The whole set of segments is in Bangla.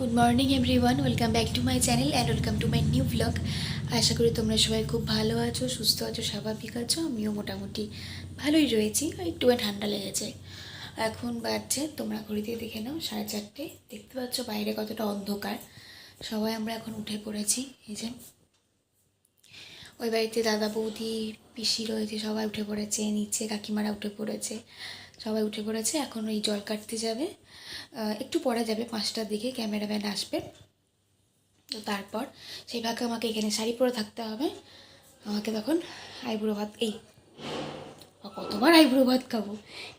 Good morning everyone, welcome back to my channel and welcome to my new blog. আশা করি তোমরা সবাই খুব ভালো আছো, সুস্থ আছো, স্বাভাবিক আছো। আমিও মোটামুটি ভালোই রয়েছি, একটু ঠান্ডা লেগেছে। এখন বাজছে, তোমরা ঘড়িতে দেখে নাও 4:30। দেখতে পাচ্ছ বাইরে কতটা অন্ধকার। সবাই আমরা এখন উঠে পড়েছি। এই যে ওই বাড়িতে দাদা বৌদি পিসি রয়েছে, সবাই উঠে পড়েছে, নিচে কাকিমারা উঠে পড়েছে, সবাই উঠে পড়েছে। এখন ওই জল কাটতে যাবে, একটু পরে যাবে, 5টার দিকে ক্যামেরাম্যান আসবে। তো তারপর সেই ভাগে আমাকে এখানে শাড়ি পরে থাকতে হবে। আমাকে তখন আইবুড়ো ভাত, কতবার আইবুড়ো ভাত খাবো,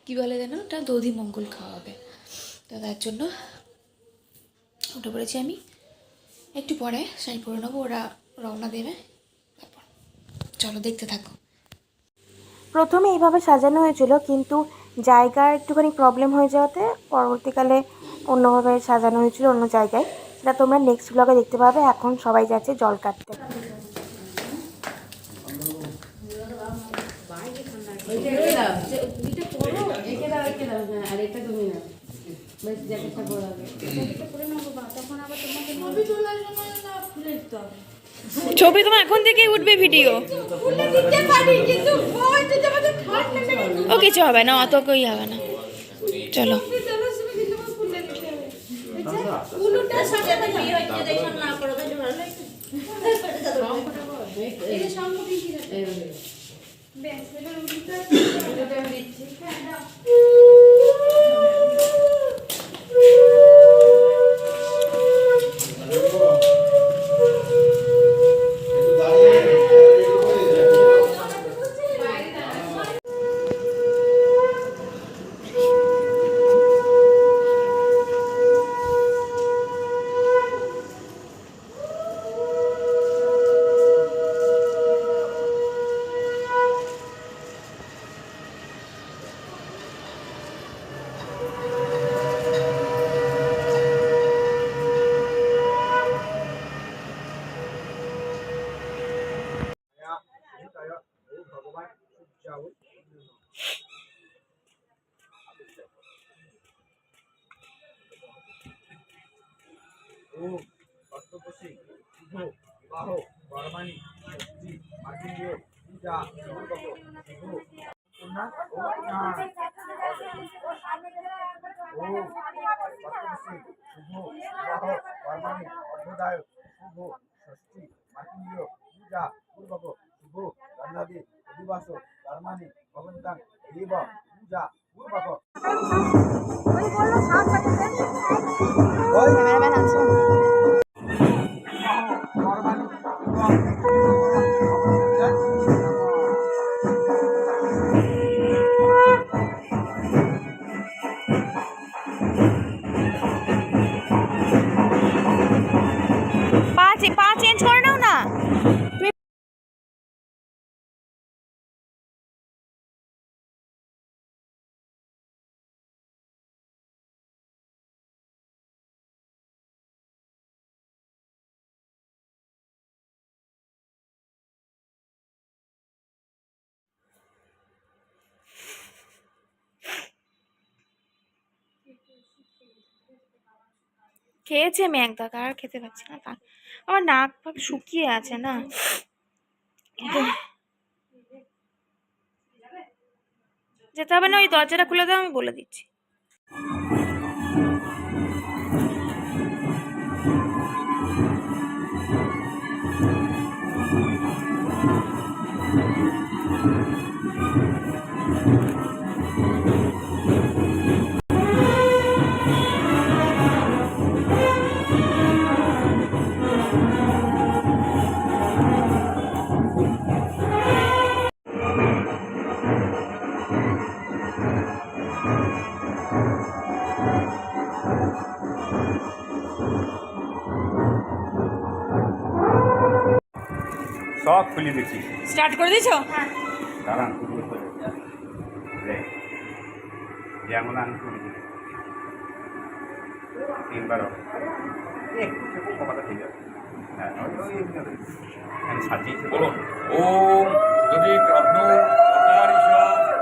কী বলে যেন ওটা, দধি মঙ্গল খাওয়া হবে। তো তার জন্য উঠে পড়েছি আমি। একটু পরে শাড়ি পরে নেবো, ওরা রওনা দেবে। তারপর চলো দেখতে থাকো। প্রথমে এইভাবে সাজানো হয়েছিল, কিন্তু জায়গার একটুখানি প্রবলেম হয়ে যাওয়াতে পরবর্তীকালে অন্যভাবে সাজানো হয়েছিল অন্য জায়গায়। সেটা তোমরা নেক্সট ব্লগে দেখতে পাবে। এখন সবাই যাচ্ছে জল কাটতে। ছবি তোমার এখন থেকেই উঠবে, ভিডিও ও কিছু হবে না, অত কই হবে না। চলো ক্যামেরাম্যান আছে। পা চেঞ্জ করে নাও না। খেয়েছি আমি একদা, আর খেতে পাচ্ছি না। আমার নাক ফাক শুকিয়ে আছে না। যেতে হবে না, ওই দরজাটা খুলে দাও, আমি বলে দিচ্ছি। সব খুলে দিচ্ছি। স্টার্ট করে দিয়েছো? দাঁড়ান, যেমন আমি খুলে দিচ্ছি তিনবার একটু কথাটা ঠিক আছে। হ্যাঁ, আমি সাজিয়েছি। বলুন ওম যদি রত্ন অকারিষ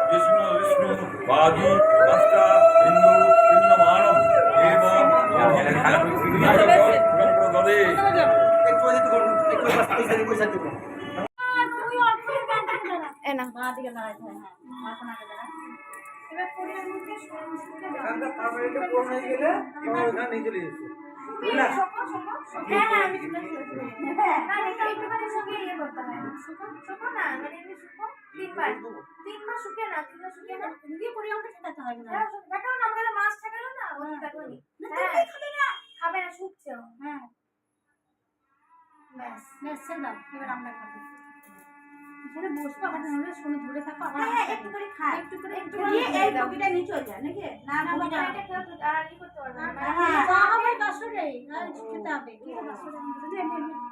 বিষ্ণু বিষ্ণু বাধি দশটা হিন্দু হিন্দুমানম এবং এ না বসবো আবার ধরে শুনে ধরে থাকো আবার একটু করে খা একটু করে এই টুকিটা নিচে যায় নাকি না না এটা কেউ আর কি করতে পারবে না হ্যাঁ হবে দশরে আর খেতে হবে কি দশরে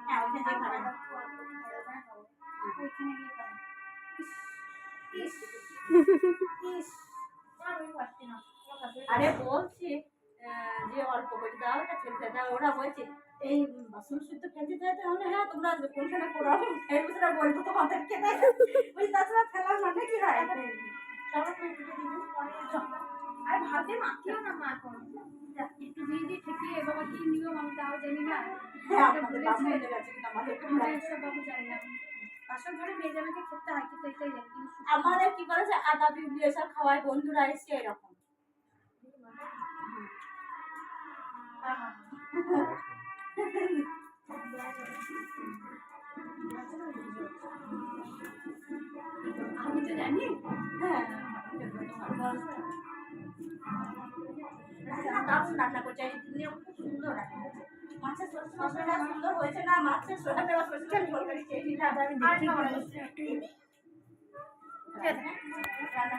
হ্যাঁ ওইখানে যে খাবে ওইখানে গিয়ে খাবে ইস ইস আমি পারছি না আরে বলছি যে অল্প করে দাও এটা খেতে দাও ওরা বলছে এই বাসন শুদ্ধ ফেলতে চাইতে হলে হ্যাঁ তোমরা কোনখানে পড়াবো এই বছর বলবো তোমাদেরকে ওই তাছাড়া খেলার মানে কি হয় আরে ভাতে মাখিও না মা এখন একটু দিয়ে দিয়ে ঠেকিয়ে বাবা কি নিয়ম আমি তাও জানি না বাবু জানি না বাসন ঘরে মেয়ে জানাকে খেতে হয় কিন্তু এটাই জানি আমাদের কি করেছে আদা বিবলি এসব খাওয়ায় বন্ধুরা এসে এরকম আমি তো জানি হ্যাঁ দারুণ রান্না করছে খুব সুন্দর রান্না করছে মাছের সরষেটা সুন্দর হয়েছে না মাছের সোয়া দেওয়া সরষেটা তরকারি খেয়ে আমি দেখি রান্না